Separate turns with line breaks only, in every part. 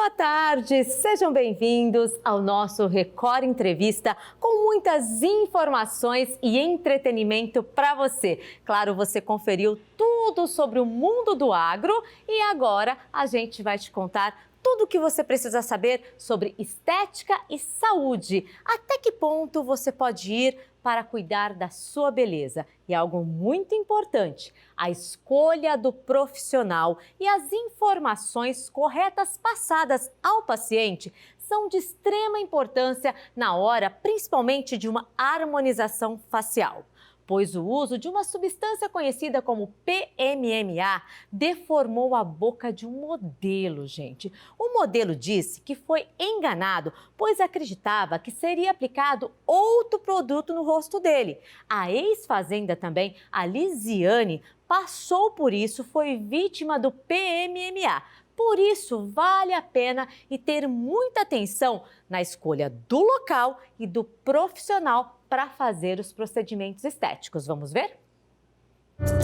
Boa tarde, sejam bem-vindos ao nosso Record Entrevista com muitas informações e entretenimento para você. Claro, você conferiu tudo sobre o mundo do agro e agora a gente vai te contar tudo o que você precisa saber sobre estética e saúde. Até que ponto você pode ir para cuidar da sua beleza? E algo muito importante, a escolha do profissional e as informações corretas passadas ao paciente são de extrema importância na hora, principalmente de uma harmonização facial. Pois o uso de uma substância conhecida como PMMA deformou a boca de um modelo, gente. O modelo disse que foi enganado, pois acreditava que seria aplicado outro produto no rosto dele. A ex-fazenda também, a Lisiane, passou por isso, foi vítima do PMMA. Por isso, vale a pena e ter muita atenção na escolha do local e do profissional para fazer os procedimentos estéticos. Vamos ver?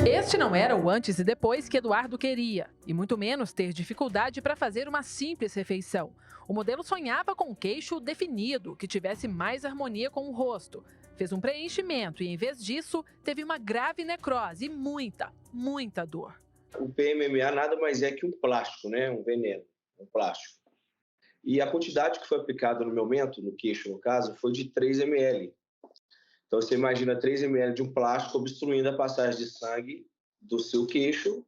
Este não era o antes e depois que Eduardo queria, e muito menos ter dificuldade para fazer uma simples refeição. O modelo sonhava com um queixo definido, que tivesse mais harmonia com o rosto. Fez um preenchimento e, em vez disso, teve uma grave necrose e muita dor.
O PMMA nada mais é que um plástico, né? Um veneno, um plástico. E a quantidade que foi aplicada no meu mento, no queixo no caso, foi de 3 ml. Então você imagina 3 ml de um plástico obstruindo a passagem de sangue do seu queixo,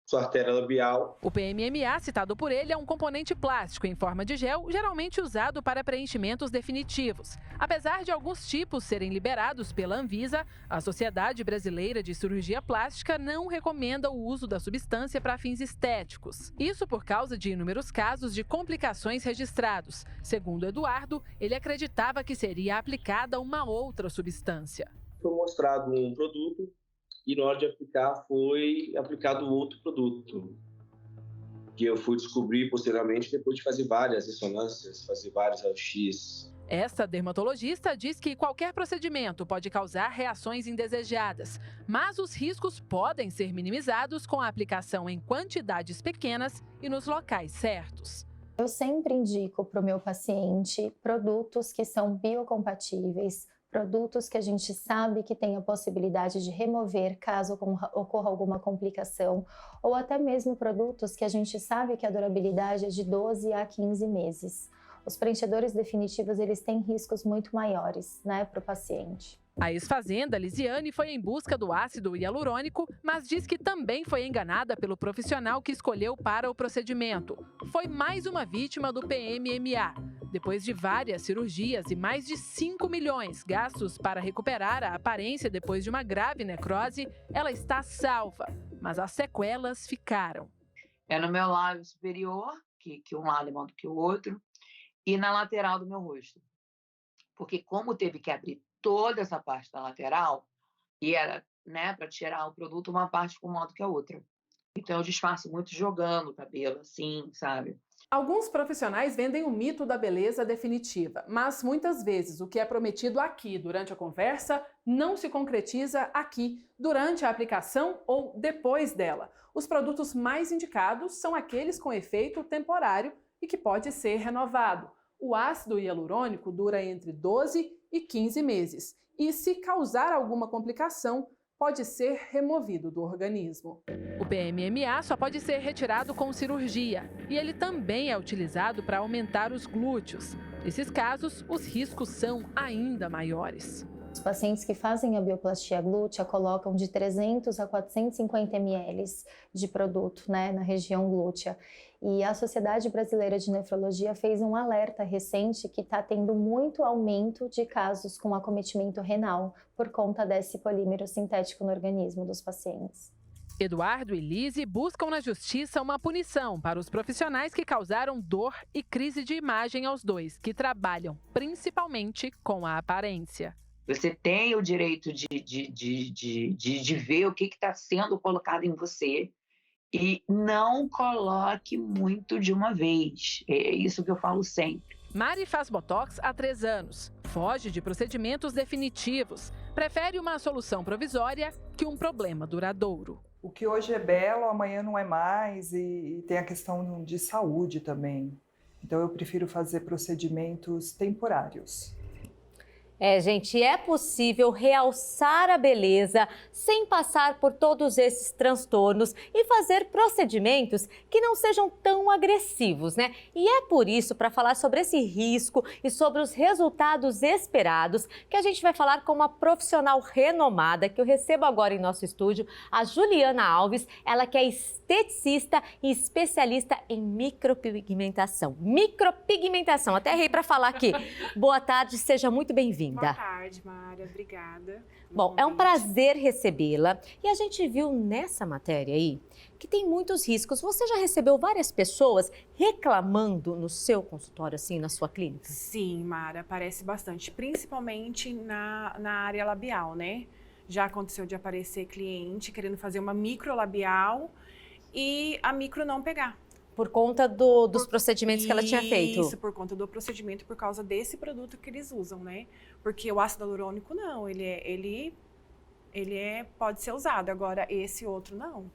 sua artéria labial.
O PMMA, citado por ele, é um componente plástico em forma de gel, geralmente usado para preenchimentos definitivos. Apesar de alguns tipos serem liberados pela Anvisa, a Sociedade Brasileira de Cirurgia Plástica não recomenda o uso da substância para fins estéticos. Isso por causa de inúmeros casos de complicações registrados. Segundo Eduardo, ele acreditava que seria aplicada uma outra substância.
Foi mostrado um produto e na hora de aplicar foi aplicado outro produto, que eu fui descobrir posteriormente depois de fazer várias ressonâncias, fazer vários raio-x.
Esta dermatologista diz que qualquer procedimento pode causar reações indesejadas, mas os riscos podem ser minimizados com a aplicação em quantidades pequenas e nos locais certos.
Eu sempre indico para o meu paciente produtos que são biocompatíveis, produtos que a gente sabe que tem a possibilidade de remover caso ocorra alguma complicação, ou até mesmo produtos que a gente sabe que a durabilidade é de 12 a 15 meses. Os preenchedores definitivos, eles têm riscos muito maiores, né, para o paciente.
A ex-fazenda Lisiane foi em busca do ácido hialurônico, mas diz que também foi enganada pelo profissional que escolheu para o procedimento. Foi mais uma vítima do PMMA. Depois de várias cirurgias e mais de 5 milhões gastos para recuperar a aparência depois de uma grave necrose, ela está salva, mas as sequelas ficaram.
É no meu lábio superior, que um lado é maior do que o outro, e na lateral do meu rosto. Porque como teve que abrir toda essa parte da lateral, e era, né, para tirar o produto, uma parte ficou maior do que a outra. Então eu disfarço muito jogando o cabelo assim, sabe?
Alguns profissionais vendem o mito da beleza definitiva, mas muitas vezes o que é prometido aqui durante a conversa não se concretiza aqui, durante a aplicação ou depois dela. Os produtos mais indicados são aqueles com efeito temporário e que pode ser renovado. O ácido hialurônico dura entre 12 e 15 meses e, se causar alguma complicação, pode ser removido do organismo. O PMMA só pode ser retirado com cirurgia e ele também é utilizado para aumentar os glúteos. Nesses casos, os riscos são ainda maiores.
Os pacientes que fazem a bioplastia glútea colocam de 300 a 450 ml de produto, né, na região glútea. E a Sociedade Brasileira de Nefrologia fez um alerta recente que está tendo muito aumento de casos com acometimento renal por conta desse polímero sintético no organismo dos pacientes.
Eduardo e Lise buscam na justiça uma punição para os profissionais que causaram dor e crise de imagem aos dois, que trabalham principalmente com a aparência.
Você tem o direito de ver o que está sendo colocado em você e não coloque muito de uma vez. É isso que eu falo sempre.
Mari faz botox há 3 anos, foge de procedimentos definitivos, prefere uma solução provisória que um problema duradouro.
O que hoje é belo, amanhã não é mais, e tem a questão de saúde também. Então, eu prefiro fazer procedimentos temporários.
Gente, é possível realçar a beleza sem passar por todos esses transtornos e fazer procedimentos que não sejam tão agressivos, né? E é por isso, para falar sobre esse risco e sobre os resultados esperados, que a gente vai falar com uma profissional renomada que eu recebo agora em nosso estúdio, a Juliana Alves, ela que é esteticista e especialista em micropigmentação. Micropigmentação, até errei para falar aqui. Boa tarde, seja muito bem-vinda.
Boa tarde, Mara. Obrigada.
Bom, é um prazer recebê-la. E a gente viu nessa matéria aí que tem muitos riscos. Você já recebeu várias pessoas reclamando no seu consultório, assim, na sua clínica?
Sim, Mara, aparece bastante, principalmente na área labial, né? Já aconteceu de aparecer cliente querendo fazer uma microlabial e a micro não pegar.
Por conta dos procedimentos que ela tinha feito?
Isso, por conta do procedimento, por causa desse produto que eles usam, né? Porque o ácido hialurônico não, ele pode ser usado, agora esse outro não.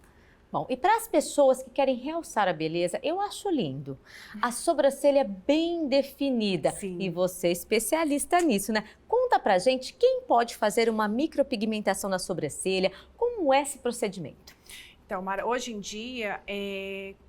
Bom, e para as pessoas que querem realçar a beleza, eu acho lindo. A sobrancelha bem definida.
Sim.
E você é especialista nisso, né? Conta pra gente quem pode fazer uma micropigmentação na sobrancelha, como é esse procedimento?
Então, Mara, hoje em dia,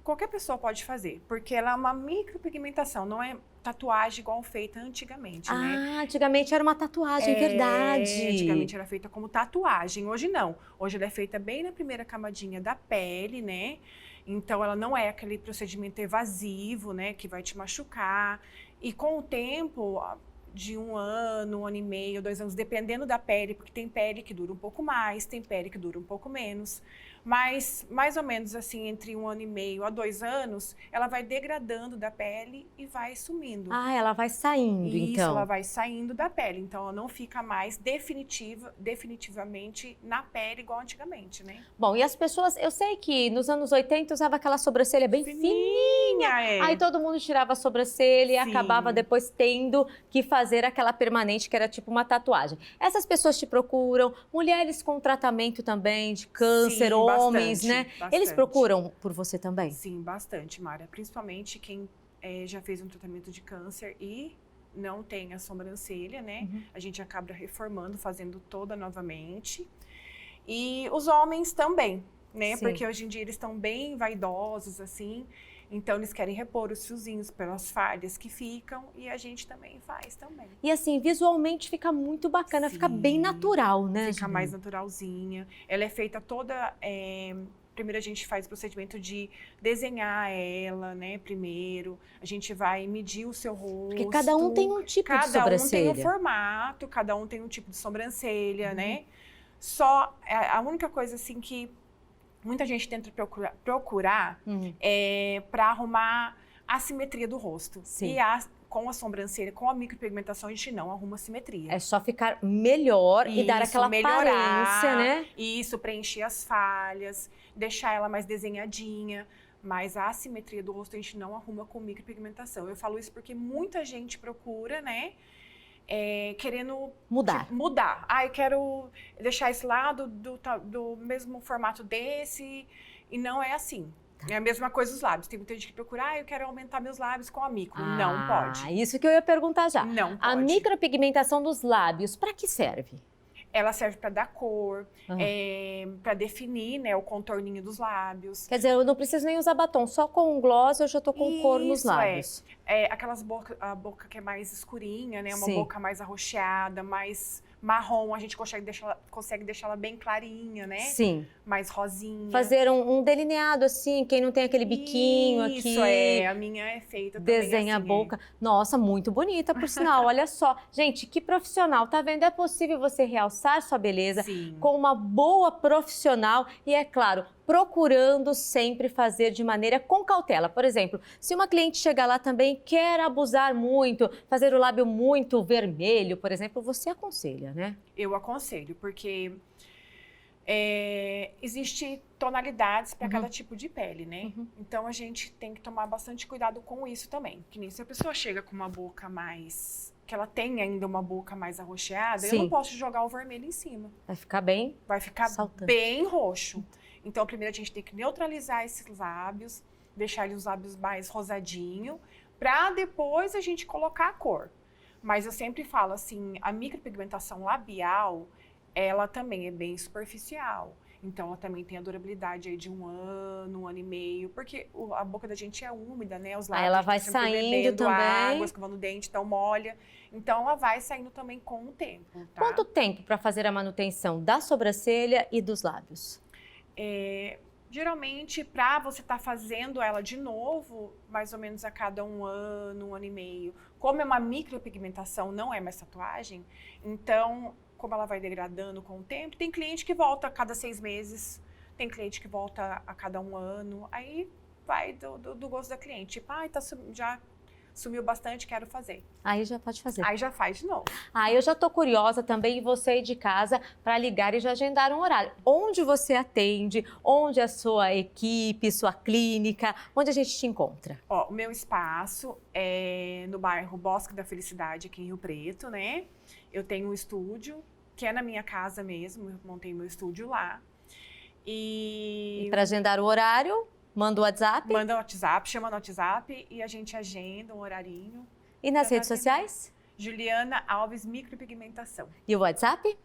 qualquer pessoa pode fazer, porque ela é uma micropigmentação, não é tatuagem igual feita antigamente, né?
Ah, antigamente era uma tatuagem, verdade.
Antigamente era feita como tatuagem, hoje não. Hoje ela é feita bem na primeira camadinha da pele, né? Então, ela não é aquele procedimento evasivo, né, que vai te machucar. E com o tempo, de 1 ano, 1 ano e meio, 2 anos, dependendo da pele, porque tem pele que dura um pouco mais, tem pele que dura um pouco menos. Mas, mais ou menos assim, entre 1 ano e meio a 2 anos, ela vai degradando da pele e vai sumindo.
Ah, ela vai saindo,
Isso,
então.
ela vai saindo da pele. Então, ela não fica mais definitivamente na pele igual antigamente, né?
Bom, e as pessoas, eu sei que nos anos 80 usava aquela sobrancelha bem fininha. Aí todo mundo tirava a sobrancelha e
Sim.
acabava depois tendo que fazer aquela permanente que era tipo uma tatuagem. Essas pessoas te procuram, mulheres com tratamento também de câncer,
Sim,
homens,
bastante,
né?
bastante.
Eles procuram por você também?
Sim, bastante, Mara. Principalmente quem já fez um tratamento de câncer e não tem a sobrancelha, né? A gente acaba reformando, fazendo toda novamente. E os homens também, né?
Sim.
Porque hoje em dia eles estão bem vaidosos, assim. Então, eles querem repor os fiozinhos pelas falhas que ficam e a gente também faz também.
E assim, visualmente fica muito bacana, fica bem
Sim,
natural, né?
Fica
Ju?
mais naturalzinha. Ela é feita toda... Primeiro a gente faz o procedimento de desenhar ela, né? Primeiro, a gente vai medir o seu rosto.
Porque cada um tem um tipo de sobrancelha.
Cada um tem um formato, cada um tem um tipo de sobrancelha, né? Só, a única coisa assim que muita gente tenta procurar para arrumar a simetria do rosto.
Sim.
E com a sobrancelha, com a micropigmentação, a gente não arruma simetria.
É só ficar melhor e dar aquela aparência, né?
Isso, preencher as falhas, deixar ela mais desenhadinha. Mas a assimetria do rosto a gente não arruma com micropigmentação. Eu falo isso porque muita gente procura, né? Querendo mudar. Ah, eu quero deixar esse lado do mesmo formato desse. E não é assim. É a mesma coisa os lábios. Tem muita gente que procura, eu quero aumentar meus lábios com a micro. Não pode.
Isso que eu ia perguntar já.
Não pode.
A micropigmentação dos lábios, para que serve?
Ela serve para dar cor, para definir, né, o contorninho dos lábios.
Quer dizer, eu não preciso nem usar batom, só com gloss eu já tô com cor nos lábios.
Aquelas a boca que é mais escurinha, né, uma
Sim.
boca mais arroxeada, mais marrom, a gente consegue deixar ela bem clarinha, né?
Sim.
Mais rosinha.
Fazer um delineado assim, quem não tem aquele biquinho aqui.
Isso, a minha é feita também
Desenha
assim,
a boca. Nossa, muito bonita, por sinal. Olha só. Gente, que profissional, tá vendo? É possível você realçar sua beleza
Sim.
com uma boa profissional e, é claro, procurando sempre fazer de maneira com cautela. Por exemplo, se uma cliente chegar lá também e quer abusar muito, fazer o lábio muito vermelho, por exemplo, você aconselha, né?
Eu aconselho, porque existe tonalidades para cada tipo de pele, né? Então, a gente tem que tomar bastante cuidado com isso também. Que nem se a pessoa chega com uma boca mais... que ela tem ainda uma boca mais arroxeada, eu não posso jogar o vermelho em cima.
Vai ficar bem
Vai ficar
saltante.
bem roxo. Então, primeiro a gente tem que neutralizar esses lábios, deixar os lábios mais rosadinho, para depois a gente colocar a cor. Mas eu sempre falo assim, a micropigmentação labial, ela também é bem superficial. Então, ela também tem a durabilidade aí de 1 ano e meio, porque a boca da gente é úmida, né? Os lábios,
Aí ela vai
sempre
saindo
bebendo
também.
água, escovando o dente, então molha. Então, ela vai saindo também com o tempo, tá?
Quanto tempo para fazer a manutenção da sobrancelha e dos lábios?
Geralmente, para você estar fazendo ela de novo, mais ou menos a cada 1 ano e meio. Como é uma micropigmentação, não é mais tatuagem, então, como ela vai degradando com o tempo, tem cliente que volta a cada 6 meses, tem cliente que volta a cada 1 ano, aí vai do gosto da cliente. Tipo, já sumiu bastante, quero fazer.
Aí já pode fazer.
Aí já faz de novo.
Eu já tô curiosa também, e você aí de casa, para ligar e já agendar um horário. Onde você atende? Onde é a sua equipe, sua clínica? Onde a gente te encontra?
Ó, o meu espaço é no bairro Bosque da Felicidade, aqui em Rio Preto, né? Eu tenho um estúdio, que é na minha casa mesmo, eu montei meu estúdio lá. E
para agendar o horário, manda o WhatsApp?
Manda o WhatsApp, chama no WhatsApp e a gente agenda um horarinho.
E nas redes sociais?
Juliana Alves Micropigmentação.
E o WhatsApp?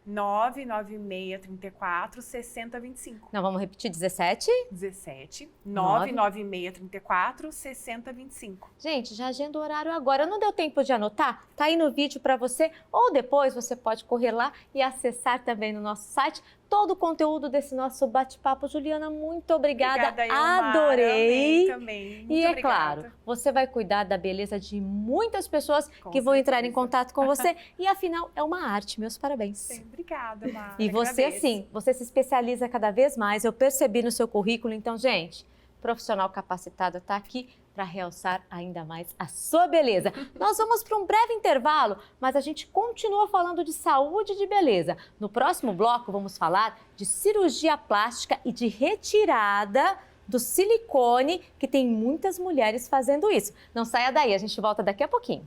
99634-6025.
Não, vamos repetir, 17?
17 99634-6025.
Gente, já agenda o horário agora. Não deu tempo de anotar? Tá aí no vídeo para você. Ou depois você pode correr lá e acessar também no nosso site todo o conteúdo desse nosso bate-papo. Juliana, muito obrigada. Adorei.
Também. Muito
e
obrigada.
Claro, você vai cuidar da beleza de muitas pessoas que vão entrar em contato com você. E afinal, é uma arte. Meus parabéns.
Sim, obrigada, Mara.
E você, sim, você se especializa cada vez mais. Eu percebi no seu currículo. Então, gente, profissional capacitado está aqui para realçar ainda mais a sua beleza. Nós vamos para um breve intervalo, mas a gente continua falando de saúde e de beleza. No próximo bloco, vamos falar de cirurgia plástica e de retirada do silicone, que tem muitas mulheres fazendo isso. Não saia daí, a gente volta daqui a pouquinho.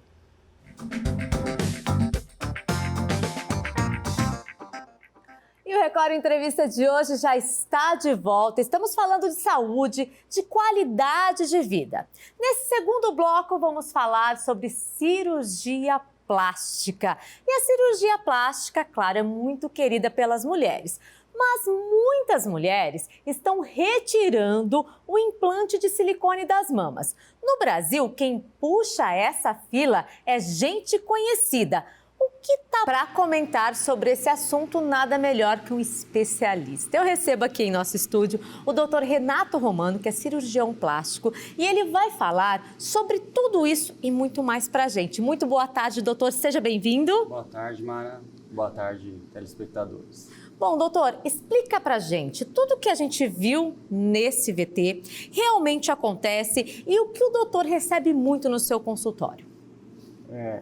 E o Record Entrevista de hoje já está de volta. Estamos falando de saúde, de qualidade de vida. Nesse segundo bloco, vamos falar sobre cirurgia plástica. E a cirurgia plástica, claro, é muito querida pelas mulheres. Mas muitas mulheres estão retirando o implante de silicone das mamas. No Brasil, quem puxa essa fila é gente conhecida. O que tá para comentar sobre esse assunto, nada melhor que um especialista. Eu recebo aqui em nosso estúdio o Dr. Renato Romano, que é cirurgião plástico, e ele vai falar sobre tudo isso e muito mais pra gente. Muito boa tarde, doutor, seja bem-vindo.
Boa tarde, Mara. Boa tarde, telespectadores.
Bom, doutor, explica pra gente tudo que a gente viu nesse VT realmente acontece e o que o doutor recebe muito no seu consultório.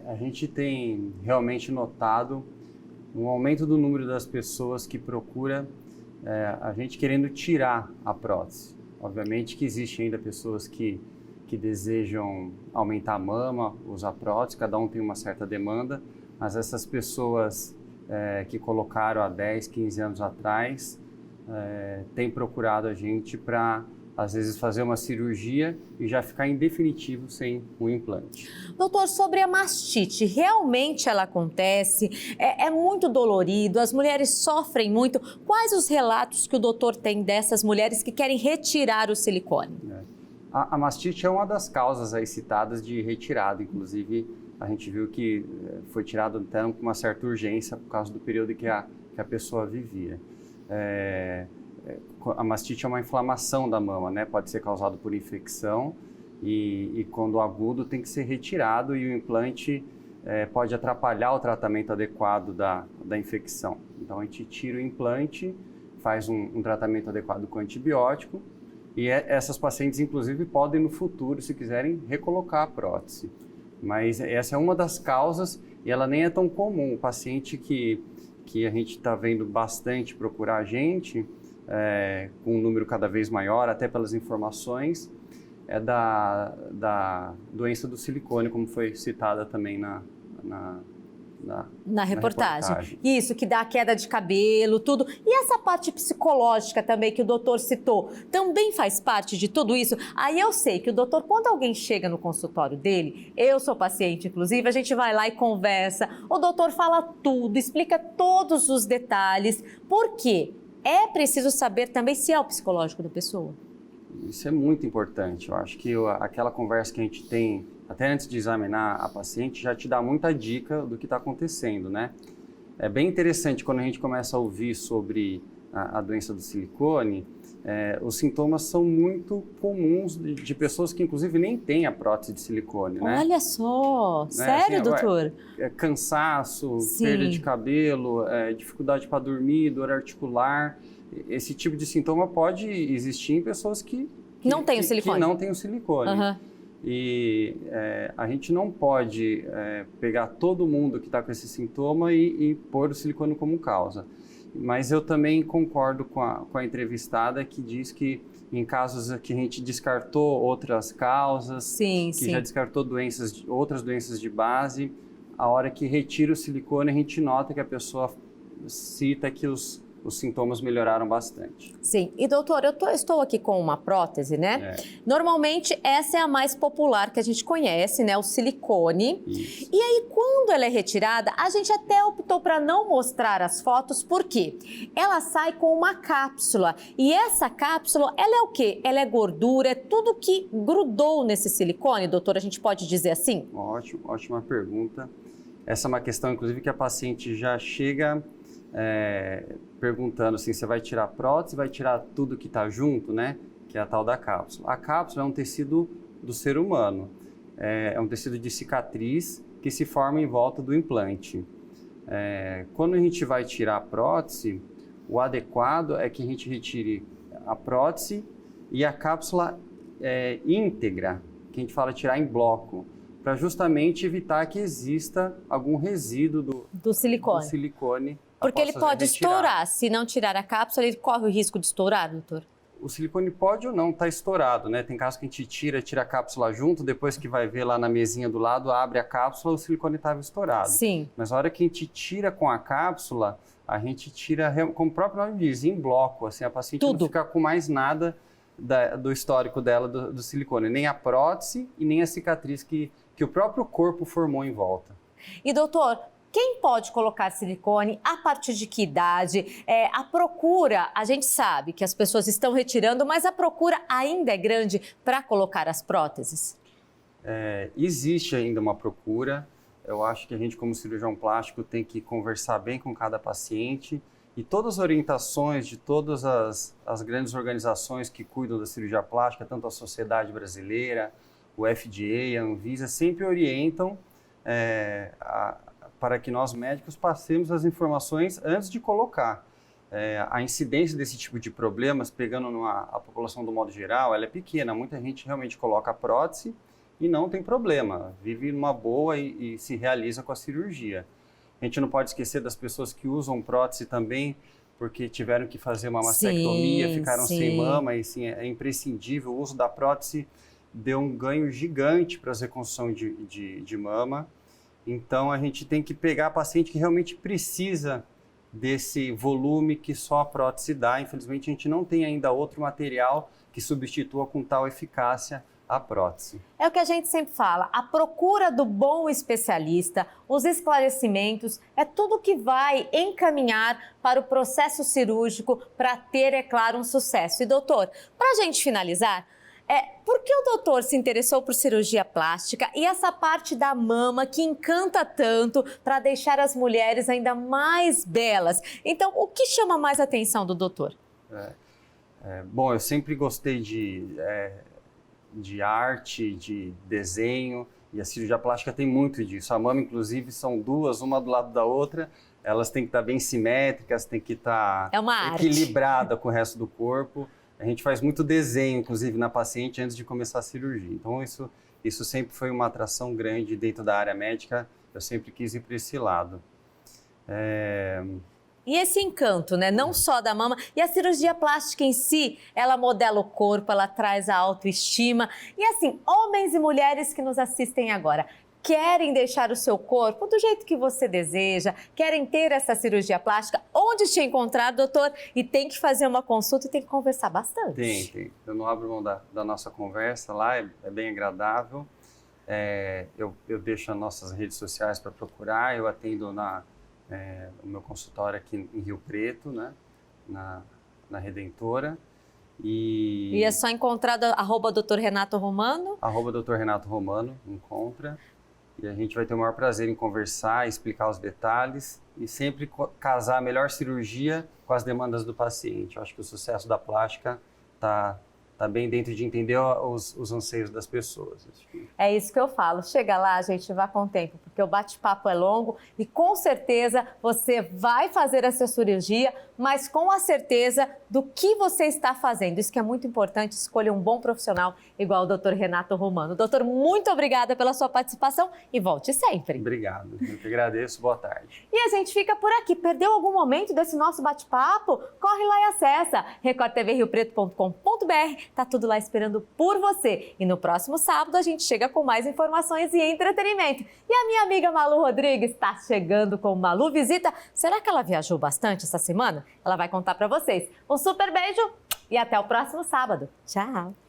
A gente tem realmente notado um aumento do número das pessoas que procura a gente querendo tirar a prótese. Obviamente que existe ainda pessoas que desejam aumentar a mama, usar prótese, cada um tem uma certa demanda, mas essas pessoas que colocaram há 10, 15 anos atrás têm procurado a gente para, às vezes, fazer uma cirurgia e já ficar em definitivo sem um implante.
Doutor, sobre a mastite, realmente ela acontece? É muito dolorido? As mulheres sofrem muito? Quais os relatos que o doutor tem dessas mulheres que querem retirar o silicone?
A mastite é uma das causas aí citadas de retirada, inclusive a gente viu que foi tirado até com uma certa urgência por causa do período que a pessoa vivia. A mastite é uma inflamação da mama, né? Pode ser causado por infecção e quando agudo tem que ser retirado e o implante pode atrapalhar o tratamento adequado da infecção. Então a gente tira o implante, faz um tratamento adequado com antibiótico e essas pacientes inclusive podem no futuro, se quiserem, recolocar a prótese. Mas essa é uma das causas e ela nem é tão comum. O paciente que a gente está vendo bastante procurar a gente, com um número cada vez maior, até pelas informações, é da doença do silicone, como foi citada também
na reportagem. Isso, que dá a queda de cabelo, tudo. E essa parte psicológica também que o doutor citou, também faz parte de tudo isso? Aí eu sei que o doutor, quando alguém chega no consultório dele, eu sou paciente, inclusive, a gente vai lá e conversa, o doutor fala tudo, explica todos os detalhes. Por quê? É preciso saber também se é o psicológico da pessoa.
Isso é muito importante. Eu acho que aquela conversa que a gente tem até antes de examinar a paciente já te dá muita dica do que está acontecendo, né? É bem interessante quando a gente começa a ouvir sobre a doença do silicone, os sintomas são muito comuns de pessoas que inclusive nem têm a prótese de silicone, né?
Olha só, né? Sério, assim, doutor?
Cansaço, perda de cabelo, dificuldade para dormir, dor articular. Esse tipo de sintoma pode existir em pessoas que
não têm o silicone.
Que não têm o silicone.
Uhum.
E a gente não pode pegar todo mundo que está com esse sintoma e pôr o silicone como causa. Mas eu também concordo com a entrevistada que diz que em casos que a gente descartou outras causas, já descartou outras doenças de base, a hora que retira o silicone a gente nota que a pessoa cita que os sintomas melhoraram bastante.
Sim. E doutor, estou aqui com uma prótese, né? Normalmente essa é a mais popular que a gente conhece, né? O silicone.
Isso.
E aí quando ela é retirada, a gente até optou para não mostrar as fotos, porque ela sai com uma cápsula. E essa cápsula, ela é o quê? Ela é gordura, é tudo que grudou nesse silicone, doutor? A gente pode dizer assim?
Ótima pergunta. Essa é uma questão, inclusive, que a paciente já chega perguntando assim, você vai tirar a prótese, vai tirar tudo que está junto, né? Que é a tal da cápsula. A cápsula é um tecido do ser humano, é um tecido de cicatriz que se forma em volta do implante. Quando a gente vai tirar a prótese, o adequado é que a gente retire a prótese e a cápsula íntegra, que a gente fala tirar em bloco, para justamente evitar que exista algum resíduo do silicone.
Porque ele pode estourar. Se não tirar a cápsula, ele corre o risco de estourar, doutor?
O silicone pode ou não estar estourado, né? Tem casos que a gente tira a cápsula junto, depois que vai ver lá na mesinha do lado, abre a cápsula, o silicone estava estourado.
Sim.
Mas na hora que a gente tira com a cápsula, a gente tira, como o próprio nome diz, em bloco. Assim, a paciente não fica com mais nada do histórico dela do silicone. Nem a prótese e nem a cicatriz que o próprio corpo formou em volta.
E doutor, quem pode colocar silicone? A partir de que idade? A procura, a gente sabe que as pessoas estão retirando, mas a procura ainda é grande para colocar as próteses?
Existe ainda uma procura. Eu acho que a gente, como cirurgião plástico, tem que conversar bem com cada paciente. E todas as orientações de todas as grandes organizações que cuidam da cirurgia plástica, tanto a Sociedade Brasileira, o FDA, a Anvisa, sempre orientam para que nós médicos passemos as informações antes de colocar. A incidência desse tipo de problemas, pegando a população do modo geral, ela é pequena. Muita gente realmente coloca a prótese e não tem problema, vive numa boa e se realiza com a cirurgia. A gente não pode esquecer das pessoas que usam prótese também porque tiveram que fazer uma mastectomia, ficaram sem mama, e sim, é imprescindível. O uso da prótese deu um ganho gigante para a reconstrução de mama. Então, a gente tem que pegar a paciente que realmente precisa desse volume que só a prótese dá. Infelizmente, a gente não tem ainda outro material que substitua com tal eficácia a prótese.
É o que a gente sempre fala, a procura do bom especialista, os esclarecimentos, é tudo que vai encaminhar para o processo cirúrgico para ter, é claro, um sucesso. E doutor, para a gente finalizar, por que o doutor se interessou por cirurgia plástica e essa parte da mama que encanta tanto para deixar as mulheres ainda mais belas? Então, o que chama mais a atenção do doutor?
Bom, eu sempre gostei de arte, de desenho, e a cirurgia plástica tem muito disso. A mama, inclusive, são duas, uma do lado da outra, elas têm que estar bem simétricas, têm que estar equilibrada com o resto do corpo. A gente faz muito desenho, inclusive, na paciente antes de começar a cirurgia. Então, isso sempre foi uma atração grande dentro da área médica. Eu sempre quis ir para esse lado.
E esse encanto, né? Não só da mama. E a cirurgia plástica em si, ela modela o corpo, ela traz a autoestima. E assim, homens e mulheres que nos assistem agora, querem deixar o seu corpo do jeito que você deseja, querem ter essa cirurgia plástica, onde te encontrar, doutor? E tem que fazer uma consulta e tem que conversar bastante.
Tem. Eu não abro mão da nossa conversa lá, é bem agradável. Eu deixo as nossas redes sociais para procurar, eu atendo o meu consultório aqui em Rio Preto, né? Na Redentora.
E é só encontrar @Dr. Renato Romano?
@Dr. Renato Romano, encontra. E a gente vai ter o maior prazer em conversar, explicar os detalhes e sempre casar a melhor cirurgia com as demandas do paciente. Eu acho que o sucesso da plástica está bem dentro de entender os anseios das pessoas.
É isso que eu falo. Chega lá, gente, vá com tempo, porque o bate-papo é longo e com certeza você vai fazer essa cirurgia, mas com a certeza do que você está fazendo. Isso que é muito importante, escolha um bom profissional igual o Dr. Renato Romano. Doutor, muito obrigada pela sua participação e volte sempre.
Obrigado, eu que agradeço, boa tarde.
E a gente fica por aqui. Perdeu algum momento desse nosso bate-papo? Corre lá e acessa recordtvriopreto.com.br. Tá tudo lá esperando por você. E no próximo sábado a gente chega com mais informações e entretenimento. E a minha amiga Malu Rodrigues está chegando com Malu Visita. Será que ela viajou bastante essa semana? Ela vai contar para vocês. Um super beijo e até o próximo sábado. Tchau!